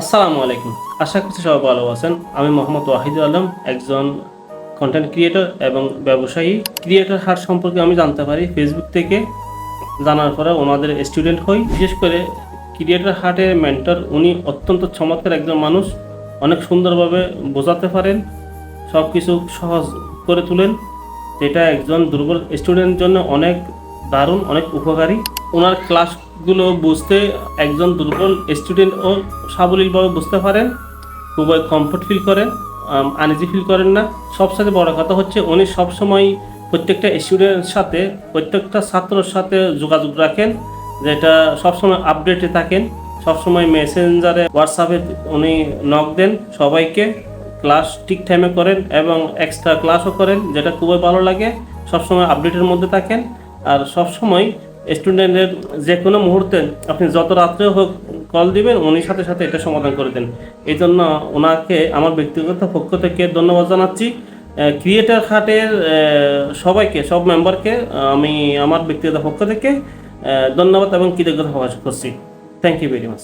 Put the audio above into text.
আসসালামু আলাইকুম। আশা করছি সবাই ভালো আছেন। আমি মোহাম্মদ ওয়াহিদুল আলম, একজন কন্টেন্ট ক্রিয়েটর এবং ব্যবসায়ী। ক্রিয়েটর হাট সম্পর্কে আমি জানতে পারি ফেসবুক থেকে। জানার পরে ওনাদের স্টুডেন্ট হই। বিশেষ করে ক্রিয়েটর হাটের মেন্টর, উনি অত্যন্ত চমৎকার একজন মানুষ। অনেক সুন্দরভাবে বোঝাতে পারেন, সব কিছু সহজ করে তোলেন, যেটা একজন দুর্বল স্টুডেন্টের জন্য অনেক দারুণ, অনেক উপকারী। ওনার ক্লাসগুলো বুঝতে একজন দুর্বল স্টুডেন্টও সাবলীলভাবে বুঝতে পারেন, খুবই কমফোর্ট ফিল করেন, আনইজি ফিল করেন না। সবচেয়ে বড় কথা হচ্ছে উনি সবসময় প্রত্যেকটা স্টুডেন্টের সাথে, প্রত্যেকটা ছাত্রের সাথে যোগাযোগ রাখেন, যেটা সবসময় আপডেটে থাকেন। সবসময় মেসেঞ্জারে, হোয়াটসঅ্যাপে উনি নক দেন সবাইকে, ক্লাস ঠিক টাইমে করেন এবং এক্সট্রা ক্লাসও করেন, যেটা খুবই ভালো লাগে। সবসময় আপডেটের মধ্যে থাকেন আর সবসময় স্টুডেন্টের যে কোনো মুহূর্তে আপনি যত রাত্রে হোক কল দিবেন, উনি সাথে সাথে এটা সমাধান করে দেন। এই জন্য ওনাকে আমার ব্যক্তিগত পক্ষ থেকে ধন্যবাদ জানাচ্ছি। ক্রিয়েটার হাটের সবাইকে, সব মেম্বারকে আমি আমার ব্যক্তিগত পক্ষ থেকে ধন্যবাদ এবং কৃতজ্ঞতা প্রকাশ করছি। Thank you very much.